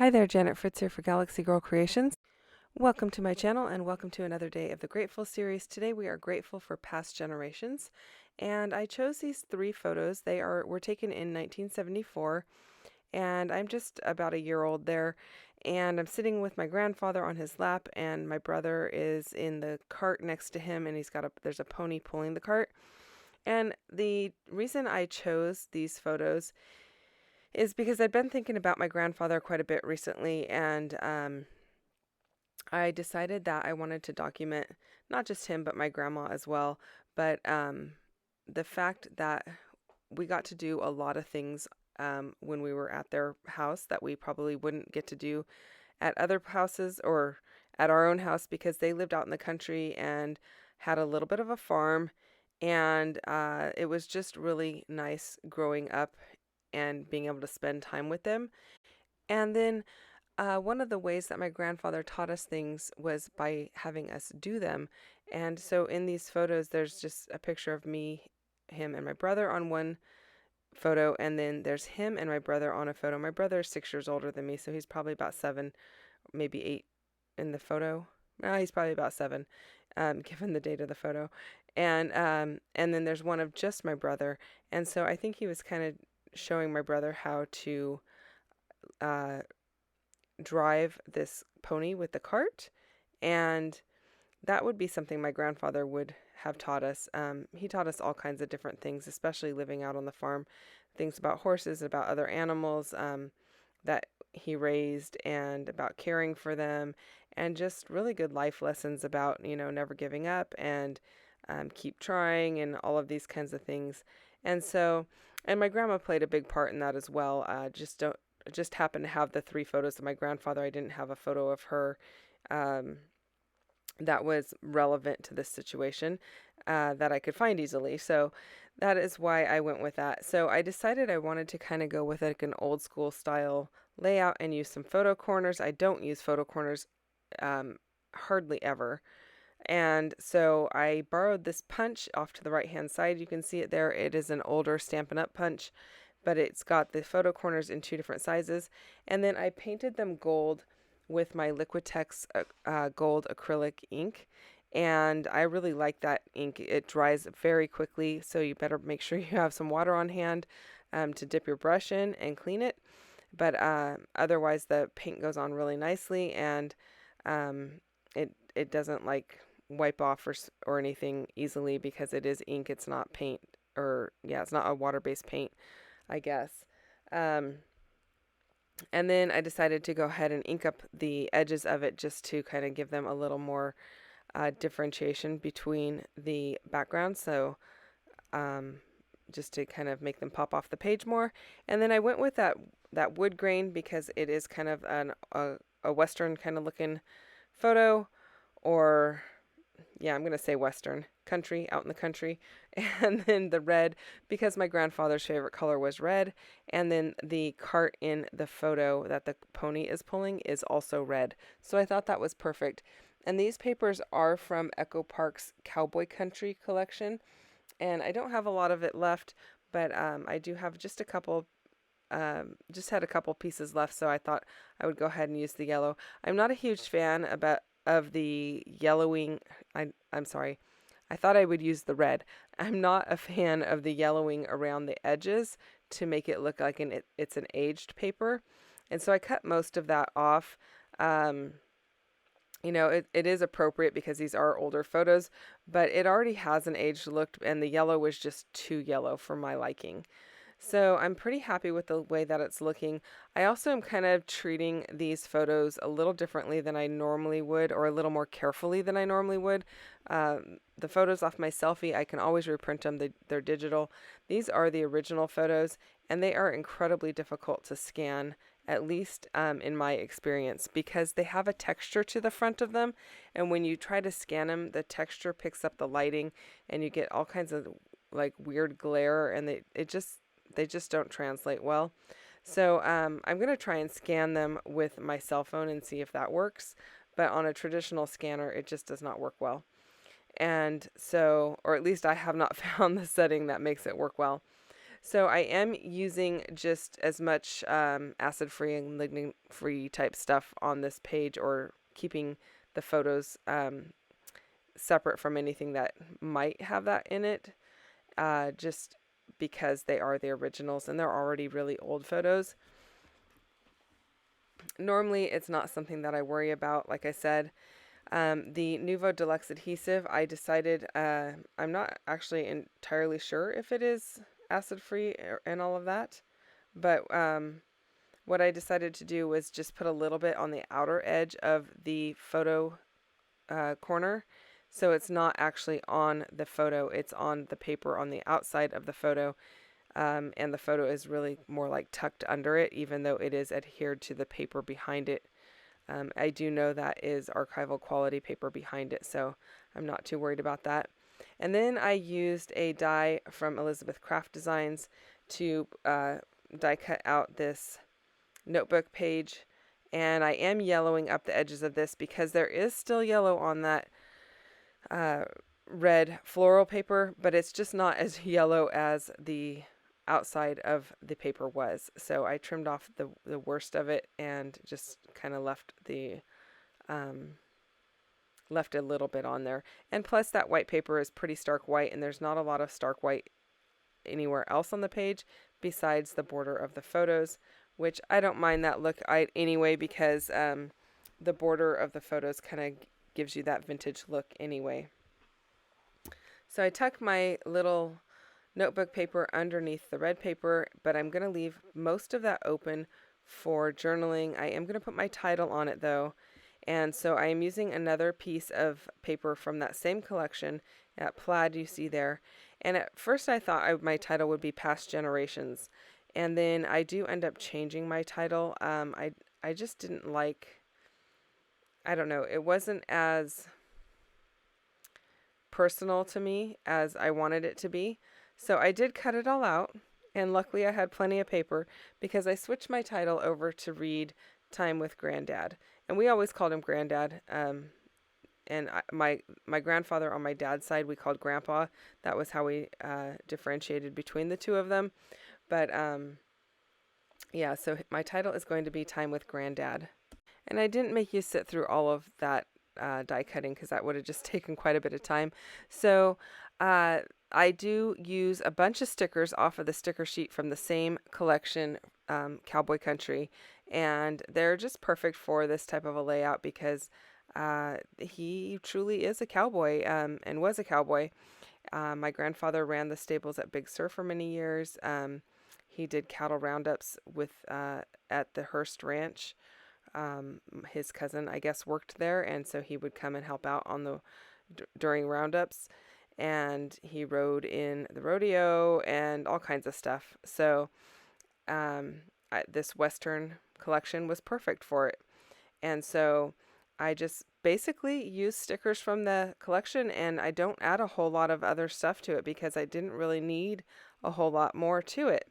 Hi there, Janet Fritz here for Galaxy Girl Creations. Welcome to my channel and welcome to another day of the Grateful series. Today we are grateful for past generations, and I chose these three photos. They were taken in 1974, and I'm just about a year old there, and I'm sitting with my grandfather on his lap, and my brother is in the cart next to him, and there's a pony pulling the cart. And the reason I chose these photos is because I'd been thinking about my grandfather quite a bit recently, and I decided that I wanted to document not just him, but my grandma as well. But the fact that we got to do a lot of things when we were at their house that we probably wouldn't get to do at other houses or at our own house, because they lived out in the country and had a little bit of a farm. And it was just really nice growing up and being able to spend time with them. And then one of the ways that my grandfather taught us things was by having us do them. And so in these photos, there's just a picture of me, him, and my brother on one photo, and then there's him and my brother on a photo. My brother is 6 years older than me, so he's probably about 7, maybe 8 in the photo. No, he's probably about 7, given the date of the photo. And then there's one of just my brother. And so I think he was kind of showing my brother how to uh, drive this pony with the cart, and that would be something my grandfather would have taught us. He taught us all kinds of different things, especially living out on the farm, things about horses, about other animals that he raised, and about caring for them, and just really good life lessons about, never giving up and keep trying and all of these kinds of things. And my grandma played a big part in that as well. Just happened to have the three photos of my grandfather. I didn't have a photo of her that was relevant to this situation that I could find easily. So that is why I went with that. So I decided I wanted to kind of go with like an old school style layout and use some photo corners. I don't use photo corners hardly ever. And so I borrowed this punch off to the right hand side. You can see it there. It is an older Stampin' Up! Punch, but it's got the photo corners in 2 different sizes. And then I painted them gold with my Liquitex gold acrylic ink. And I really like that ink. It dries very quickly, so you better make sure you have some water on hand to dip your brush in and clean it. But otherwise, the paint goes on really nicely, and it doesn't like wipe off or anything easily, because it is ink. It's not paint, or it's not a water-based paint, I guess. And then I decided to go ahead and ink up the edges of it, just to kind of give them a little more differentiation between the backgrounds. So just to kind of make them pop off the page more. And then I went with that wood grain, because it is kind of a Western kind of looking photo, or I'm going to say Western, country, out in the country. And then the red, because my grandfather's favorite color was red. And then the cart in the photo that the pony is pulling is also red. So I thought that was perfect. And these papers are from Echo Park's Cowboy Country collection. And I don't have a lot of it left, but I do have just a couple. Just had a couple pieces left, so I thought I would go ahead and use the yellow. I'm not a huge fan of the yellowing. I'm sorry. I thought I would use the red. I'm not a fan of the yellowing around the edges to make it look like it's an aged paper. And so I cut most of that off. It is appropriate because these are older photos, but it already has an aged look, and the yellow was just too yellow for my liking. So I'm pretty happy with the way that it's looking. I also am kind of treating these photos a little differently than I normally would, or a little more carefully than I normally would. The photos off my selfie, I can always reprint them. They're digital. These are the original photos, and they are incredibly difficult to scan, at least in my experience, because they have a texture to the front of them. And when you try to scan them, the texture picks up the lighting, and you get all kinds of like weird glare, and they just don't translate well. So I'm going to try and scan them with my cell phone and see if that works. But on a traditional scanner, it just does not work well. And so, or at least I have not found the setting that makes it work well. So I am using just as much acid-free and lignin-free type stuff on this page, or keeping the photos separate from anything that might have that in it, just because they are the originals and they're already really old photos. Normally, it's not something that I worry about, like I said. The Nuvo Deluxe Adhesive, I decided, I'm not actually entirely sure if it is acid-free and all of that, but what I decided to do was just put a little bit on the outer edge of the photo corner, so it's not actually on the photo, it's on the paper on the outside of the photo, and the photo is really more like tucked under it, even though it is adhered to the paper behind it. I do know that is archival quality paper behind it, so I'm not too worried about that. And then I used a die from Elizabeth Craft Designs to die cut out this notebook page, and I am yellowing up the edges of this because there is still yellow on that red floral paper, but it's just not as yellow as the outside of the paper was. So I trimmed off the worst of it and just kind of left left a little bit on there. And plus, that white paper is pretty stark white, and there's not a lot of stark white anywhere else on the page besides the border of the photos, which I don't mind that look anyway, because the border of the photos kind of gives you that vintage look anyway. So I tuck my little notebook paper underneath the red paper, but I'm going to leave most of that open for journaling. I am going to put my title on it though, and so I am using another piece of paper from that same collection, that plaid you see there. And at first I thought my title would be Past Generations, and then I do end up changing my title. I just didn't like, I don't know, it wasn't as personal to me as I wanted it to be. So I did cut it all out, and luckily I had plenty of paper because I switched my title over to read Time with Grandad. And we always called him Grandad. And my grandfather on my dad's side, we called Grandpa. That was how we differentiated between the two of them. But yeah, so my title is going to be Time with Grandad. And I didn't make you sit through all of that die cutting because that would have just taken quite a bit of time. So I do use a bunch of stickers off of the sticker sheet from the same collection, Cowboy Country, and they're just perfect for this type of a layout because he truly is a cowboy, and was a cowboy. My grandfather ran the stables at Big Sur for many years. He did cattle roundups at the Hearst Ranch. His cousin, I guess, worked there, and so he would come and help out on during roundups. And he rode in the rodeo and all kinds of stuff. So this Western collection was perfect for it. And so I just basically use stickers from the collection, and I don't add a whole lot of other stuff to it because I didn't really need a whole lot more to it.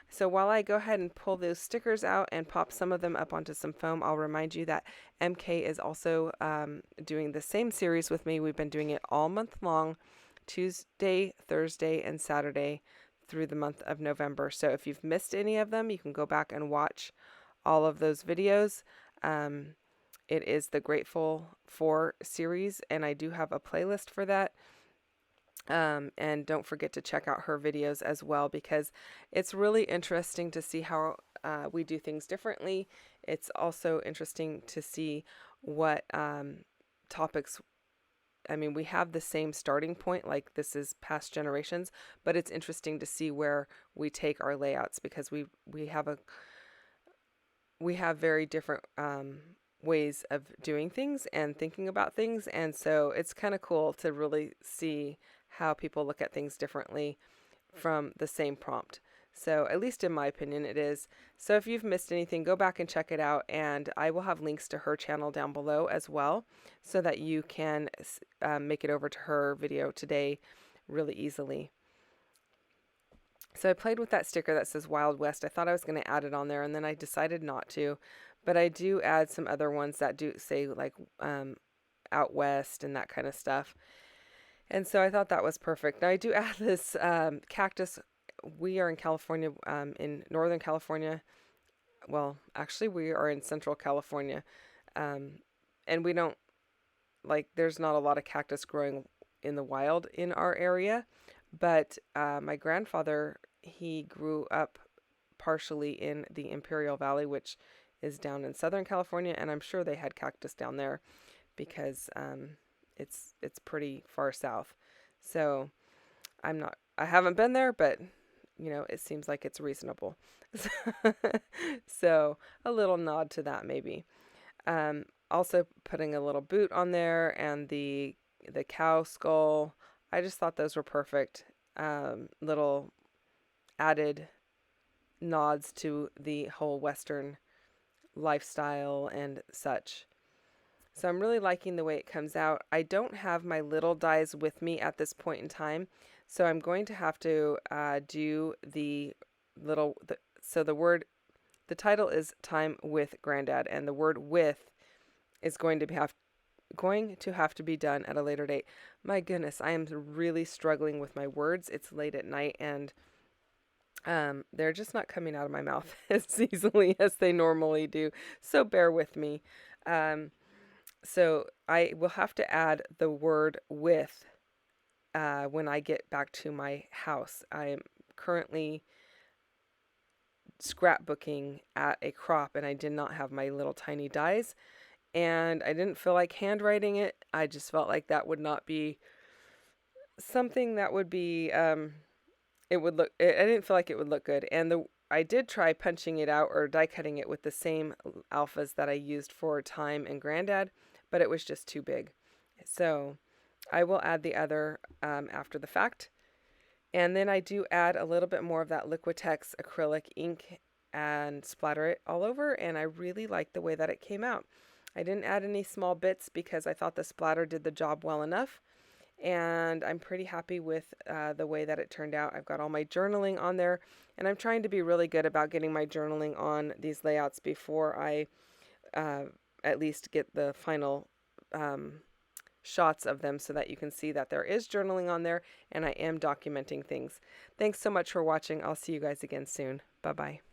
So while I go ahead and pull those stickers out and pop some of them up onto some foam, I'll remind you that MK is also doing the same series with me. We've been doing it all month long, Tuesday, Thursday, and Saturday through the month of November. So if you've missed any of them, you can go back and watch all of those videos. It is the Grateful For series, and I do have a playlist for that. And don't forget to check out her videos as well, because it's really interesting to see how we do things differently. It's also interesting to see what topics, I mean, we have the same starting point, like this is Past Generations, but it's interesting to see where we take our layouts, because we have very different ways of doing things and thinking about things, and so it's kind of cool to really see how people look at things differently from the same prompt. So at least in my opinion it is. So if you've missed anything, go back and check it out, and I will have links to her channel down below as well, so that you can make it over to her video today really easily. So I played with that sticker that says Wild West. I thought I was going to add it on there, and then I decided not to, but I do add some other ones that do say like Out West and that kind of stuff. And so I thought that was perfect. Now I do add this cactus we are in California, in Northern California. Well, actually, we are in Central California, um, and we don't like. There's not a lot of cactus growing in the wild in our area, but my grandfather, he grew up partially in the Imperial Valley, which is down in Southern California, and I'm sure they had cactus down there because it's pretty far south. So I haven't been there, but it seems like it's reasonable. So a little nod to that maybe. Also putting a little boot on there and the cow skull. I just thought those were perfect. Little added nods to the whole Western lifestyle and such. So I'm really liking the way it comes out. I don't have my little dies with me at this point in time, so I'm going to have to do the little. So the title is Time with Grandad, and the word "with" is going to have to be done at a later date. My goodness, I am really struggling with my words. It's late at night, and they're just not coming out of my mouth as easily as they normally do. So bear with me. So I will have to add the word "with" when I get back to my house. I am currently scrapbooking at a crop, and I did not have my little tiny dies, and I didn't feel like handwriting it. I just felt like that would not be something that would be it would look I didn't feel like it would look good. And I did try punching it out or die cutting it with the same alphas that I used for Time and Grandad, but it was just too big. So I will add the other after the fact. And then I do add a little bit more of that Liquitex acrylic ink and splatter it all over, and I really like the way that it came out. I didn't add any small bits because I thought the splatter did the job well enough, and I'm pretty happy with the way that it turned out. I've got all my journaling on there, and I'm trying to be really good about getting my journaling on these layouts before I at least get the final shots of them so that you can see that there is journaling on there and I am documenting things. Thanks so much for watching. I'll see you guys again soon. Bye-bye.